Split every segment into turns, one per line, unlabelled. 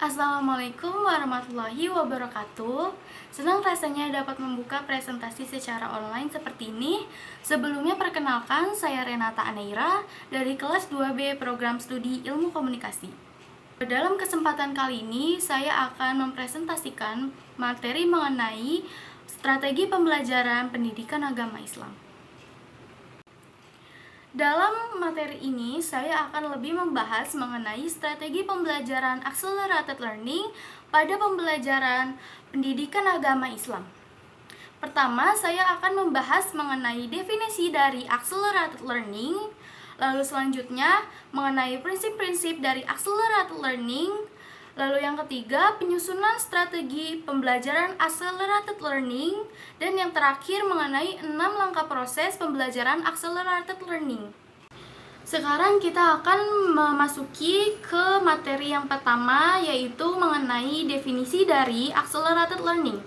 Assalamualaikum warahmatullahi wabarakatuh. Senang rasanya dapat membuka presentasi secara online seperti ini. Sebelumnya perkenalkan, saya Renata Aneira dari kelas 2B Program Studi Ilmu Komunikasi. Dalam kesempatan kali ini, saya akan mempresentasikan materi mengenai strategi pembelajaran pendidikan agama Islam. Dalam materi ini, saya akan lebih membahas mengenai strategi pembelajaran accelerated learning pada pembelajaran pendidikan agama Islam. Pertama, saya akan membahas mengenai definisi dari accelerated learning, lalu selanjutnya mengenai prinsip-prinsip dari accelerated learning, lalu yang ketiga, penyusunan strategi pembelajaran accelerated learning, dan yang terakhir mengenai 6 langkah proses pembelajaran accelerated learning. Sekarang kita akan memasuki ke materi yang pertama, yaitu mengenai definisi dari accelerated learning.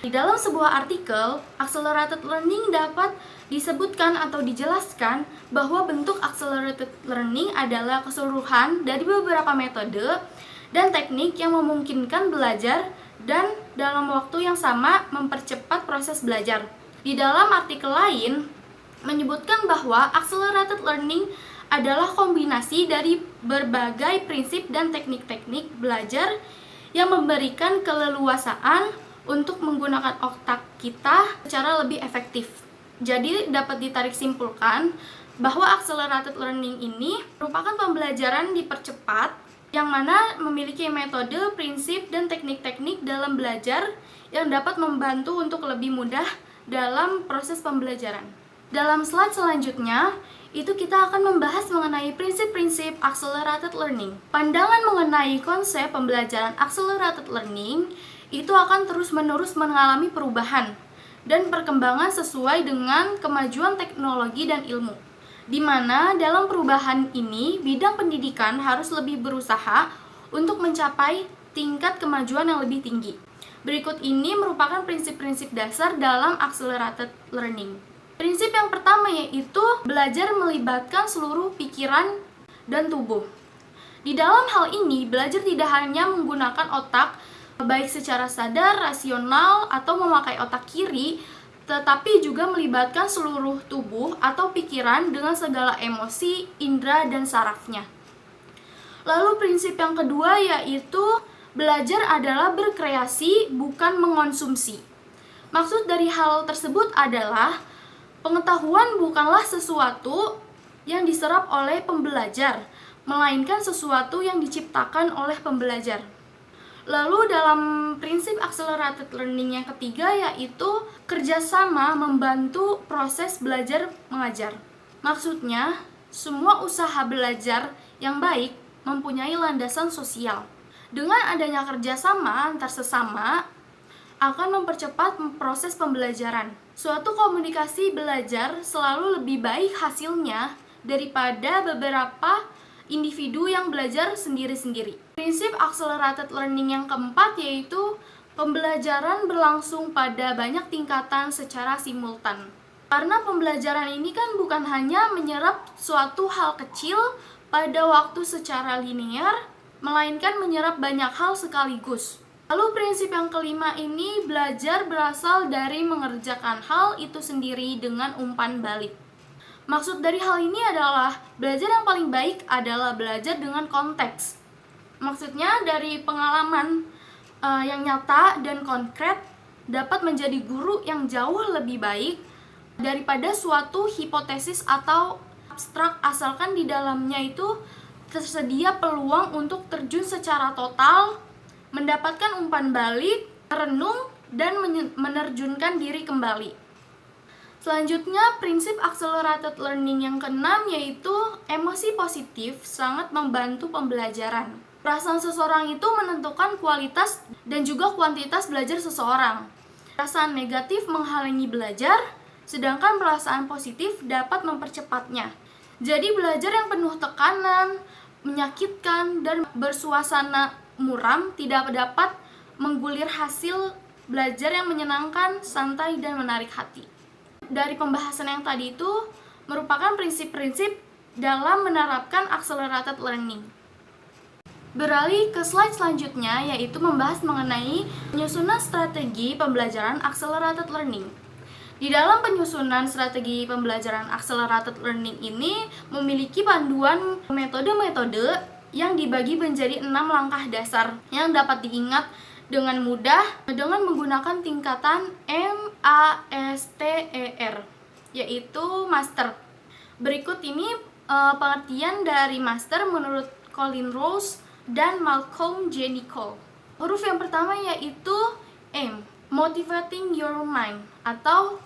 Di dalam sebuah artikel, accelerated learning dapat disebutkan atau dijelaskan bahwa bentuk accelerated learning adalah keseluruhan dari beberapa metode dan teknik yang memungkinkan belajar dan dalam waktu yang sama mempercepat proses belajar. Di dalam artikel lain menyebutkan bahwa accelerated learning adalah kombinasi dari berbagai prinsip dan teknik-teknik belajar yang memberikan keleluasaan untuk menggunakan otak kita secara lebih efektif. Jadi dapat ditarik simpulkan bahwa accelerated learning ini merupakan pembelajaran dipercepat yang mana memiliki metode, prinsip, dan teknik-teknik dalam belajar yang dapat membantu untuk lebih mudah dalam proses pembelajaran. Dalam slide selanjutnya, itu kita akan membahas mengenai prinsip-prinsip accelerated learning. Pandangan mengenai konsep pembelajaran accelerated learning itu akan terus-menerus mengalami perubahan dan perkembangan sesuai dengan kemajuan teknologi dan ilmu, di mana dalam perubahan ini bidang pendidikan harus lebih berusaha untuk mencapai tingkat kemajuan yang lebih tinggi. Berikut ini merupakan prinsip-prinsip dasar dalam accelerated learning. Prinsip yang pertama yaitu belajar melibatkan seluruh pikiran dan tubuh. Di dalam hal ini, belajar tidak hanya menggunakan otak baik secara sadar, rasional, atau memakai otak kiri, tetapi juga melibatkan seluruh tubuh atau pikiran dengan segala emosi, indera, dan sarafnya. Lalu prinsip yang kedua yaitu belajar adalah berkreasi, bukan mengonsumsi. Maksud dari hal tersebut adalah pengetahuan bukanlah sesuatu yang diserap oleh pembelajar, melainkan sesuatu yang diciptakan oleh pembelajar. Lalu dalam prinsip accelerated learning yang ketiga yaitu kerjasama membantu proses belajar mengajar. Maksudnya, semua usaha belajar yang baik mempunyai landasan sosial. Dengan adanya kerjasama antar sesama akan mempercepat proses pembelajaran. Suatu komunikasi belajar selalu lebih baik hasilnya daripada beberapa individu yang belajar sendiri-sendiri. Prinsip accelerated learning yang keempat yaitu pembelajaran berlangsung pada banyak tingkatan secara simultan. Karena pembelajaran ini kan bukan hanya menyerap suatu hal kecil pada waktu secara linear, melainkan menyerap banyak hal sekaligus. Lalu prinsip yang kelima ini belajar berasal dari mengerjakan hal itu sendiri dengan umpan balik. Maksud dari hal ini adalah belajar yang paling baik adalah belajar dengan konteks. Maksudnya dari pengalaman yang nyata dan konkret dapat menjadi guru yang jauh lebih baik daripada suatu hipotesis atau abstrak asalkan di dalamnya itu tersedia peluang untuk terjun secara total, mendapatkan umpan balik, merenung, dan menerjunkan diri kembali. Selanjutnya, prinsip accelerated learning yang keenam yaitu emosi positif sangat membantu pembelajaran. Perasaan seseorang itu menentukan kualitas dan juga kuantitas belajar seseorang. Perasaan negatif menghalangi belajar, sedangkan perasaan positif dapat mempercepatnya. Jadi belajar yang penuh tekanan, menyakitkan, dan bersuasana muram tidak dapat menggulir hasil belajar yang menyenangkan, santai, dan menarik hati. Dari pembahasan yang tadi itu merupakan prinsip-prinsip dalam menerapkan accelerated learning. Beralih ke slide selanjutnya, yaitu membahas mengenai penyusunan strategi pembelajaran accelerated learning. Di dalam penyusunan strategi pembelajaran accelerated learning ini memiliki panduan metode-metode yang dibagi menjadi 6 langkah dasar yang dapat diingat dengan mudah dengan menggunakan tingkatan MASTER, yaitu master. Berikut ini pengertian dari master menurut Colin Rose dan Malcolm J. Nicol. Huruf yang pertama yaitu M, motivating your mind atau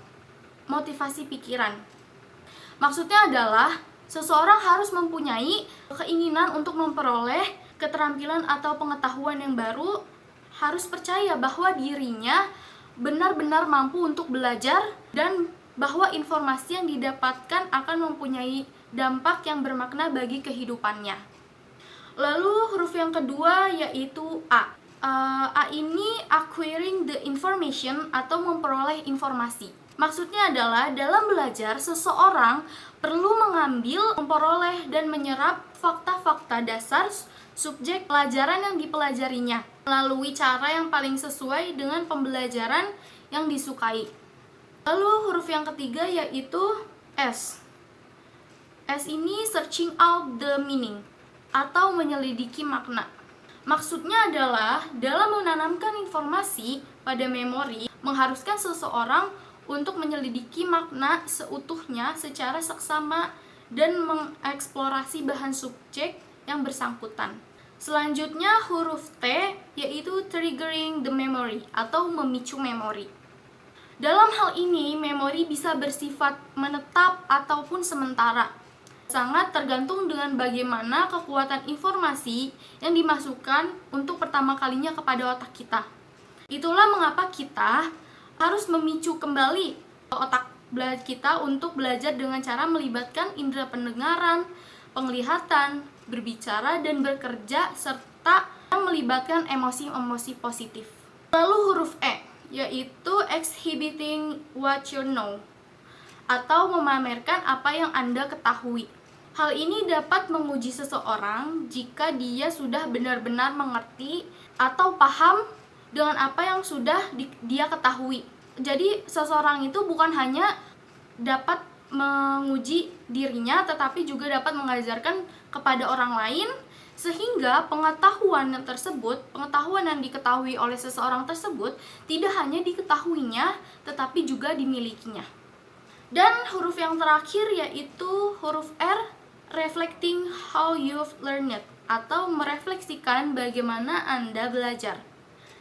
motivasi pikiran. Maksudnya adalah seseorang harus mempunyai keinginan untuk memperoleh keterampilan atau pengetahuan yang baru, harus percaya bahwa dirinya benar-benar mampu untuk belajar dan bahwa informasi yang didapatkan akan mempunyai dampak yang bermakna bagi kehidupannya. Lalu huruf yang kedua yaitu A. A ini acquiring the information atau memperoleh informasi. Maksudnya adalah dalam belajar seseorang perlu mengambil, memperoleh dan menyerap fakta-fakta dasar subjek pelajaran yang dipelajarinya melalui cara yang paling sesuai dengan pembelajaran yang disukai. Lalu huruf yang ketiga yaitu S. S ini searching out the meaning atau menyelidiki makna. Maksudnya adalah dalam menanamkan informasi pada memori mengharuskan seseorang untuk menyelidiki makna seutuhnya secara seksama dan mengeksplorasi bahan subjek yang bersangkutan. Selanjutnya huruf T yaitu triggering the memory atau memicu memori. Dalam hal ini memori bisa bersifat menetap ataupun sementara. Sangat tergantung dengan bagaimana kekuatan informasi yang dimasukkan untuk pertama kalinya kepada otak kita. Itulah mengapa kita harus memicu kembali otak kita untuk belajar dengan cara melibatkan indera pendengaran, penglihatan, berbicara, dan bekerja, serta melibatkan emosi-emosi positif. Lalu huruf E, yaitu exhibiting what you know, atau memamerkan apa yang Anda ketahui. Hal ini dapat menguji seseorang jika dia sudah benar-benar mengerti atau paham dengan apa yang sudah dia ketahui. Jadi seseorang itu bukan hanya dapat menguji dirinya, tetapi juga dapat mengajarkan kepada orang lain, sehingga pengetahuan yang diketahui oleh seseorang tersebut tidak hanya diketahuinya, tetapi juga dimilikinya. Dan huruf yang terakhir yaitu huruf R, reflecting how you've learned it, atau merefleksikan bagaimana Anda belajar.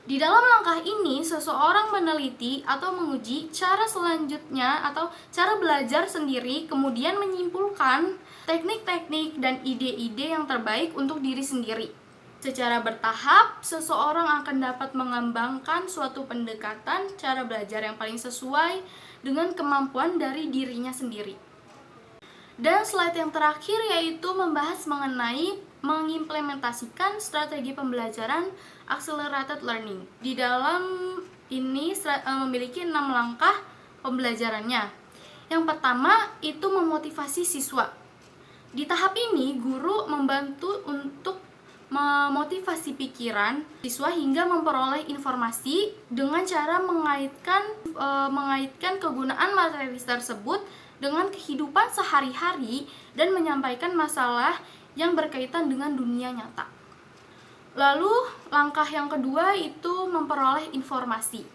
Di dalam langkah ini, seseorang meneliti atau menguji cara selanjutnya atau cara belajar sendiri, kemudian menyimpulkan teknik-teknik dan ide-ide yang terbaik untuk diri sendiri. Secara bertahap, seseorang akan dapat mengembangkan suatu pendekatan cara belajar yang paling sesuai dengan kemampuan dari dirinya sendiri. Dan slide yang terakhir yaitu membahas mengenai mengimplementasikan strategi pembelajaran accelerated learning. Di dalam ini memiliki 6 langkah pembelajarannya. Yang pertama itu memotivasi siswa. Di tahap ini guru membantu untuk memotivasi pikiran siswa hingga memperoleh informasi dengan cara mengaitkan kegunaan materi tersebut dengan kehidupan sehari-hari dan menyampaikan masalah yang berkaitan dengan dunia nyata. Lalu, langkah yang kedua itu memperoleh informasi.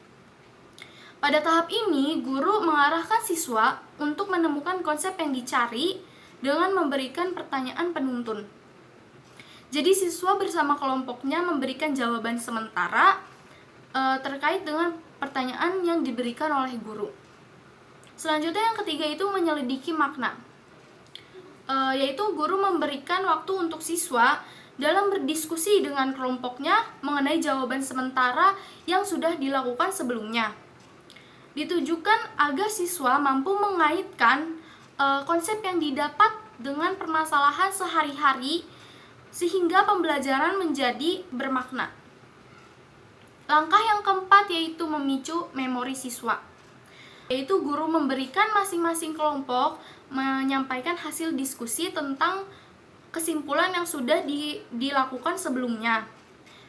Pada tahap ini, guru mengarahkan siswa untuk menemukan konsep yang dicari dengan memberikan pertanyaan penuntun. Jadi, siswa bersama kelompoknya memberikan jawaban sementara terkait dengan pertanyaan yang diberikan oleh guru. Selanjutnya yang ketiga itu menyelidiki makna, yaitu guru memberikan waktu untuk siswa dalam berdiskusi dengan kelompoknya mengenai jawaban sementara yang sudah dilakukan sebelumnya. Ditujukan agar siswa mampu mengaitkan konsep yang didapat dengan permasalahan sehari-hari sehingga pembelajaran menjadi bermakna. Langkah yang keempat yaitu memicu memori siswa, yaitu guru memberikan masing-masing kelompok menyampaikan hasil diskusi tentang kesimpulan yang sudah dilakukan sebelumnya.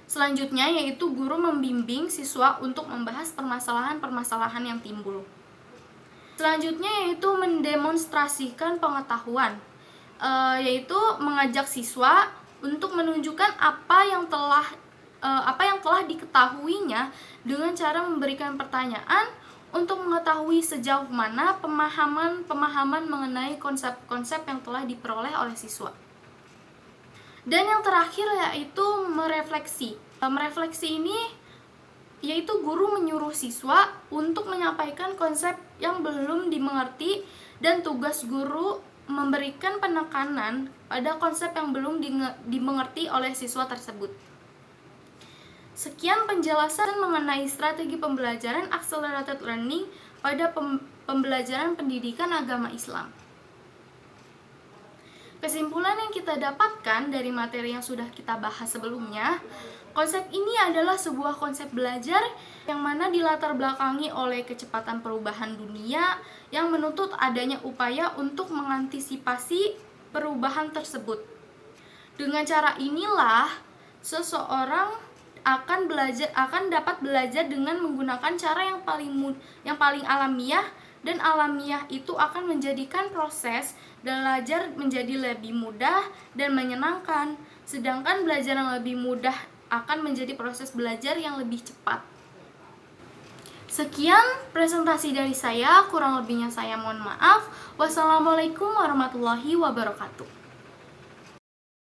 Selanjutnya yaitu guru membimbing siswa untuk membahas permasalahan-permasalahan yang timbul. Selanjutnya yaitu mendemonstrasikan pengetahuan, yaitu mengajak siswa untuk menunjukkan apa yang telah diketahuinya dengan cara memberikan pertanyaan untuk mengetahui sejauh mana pemahaman mengenai konsep-konsep yang telah diperoleh oleh siswa. Dan yang terakhir yaitu merefleksi. Merefleksi ini yaitu guru menyuruh siswa untuk menyampaikan konsep yang belum dimengerti dan tugas guru memberikan penekanan pada konsep yang belum dimengerti oleh siswa tersebut. Sekian penjelasan mengenai strategi pembelajaran accelerated learning pada pembelajaran pendidikan agama Islam. Kesimpulan yang kita dapatkan dari materi yang sudah kita bahas sebelumnya, konsep ini adalah sebuah konsep belajar yang mana dilatar belakangi oleh kecepatan perubahan dunia yang menuntut adanya upaya untuk mengantisipasi perubahan tersebut. Dengan cara inilah seseorang akan dapat belajar dengan menggunakan cara yang paling alamiah, dan alamiah itu akan menjadikan proses belajar menjadi lebih mudah dan menyenangkan, sedangkan belajar yang lebih mudah akan menjadi proses belajar yang lebih cepat. Sekian presentasi dari saya, kurang lebihnya saya mohon maaf. Wassalamualaikum warahmatullahi wabarakatuh.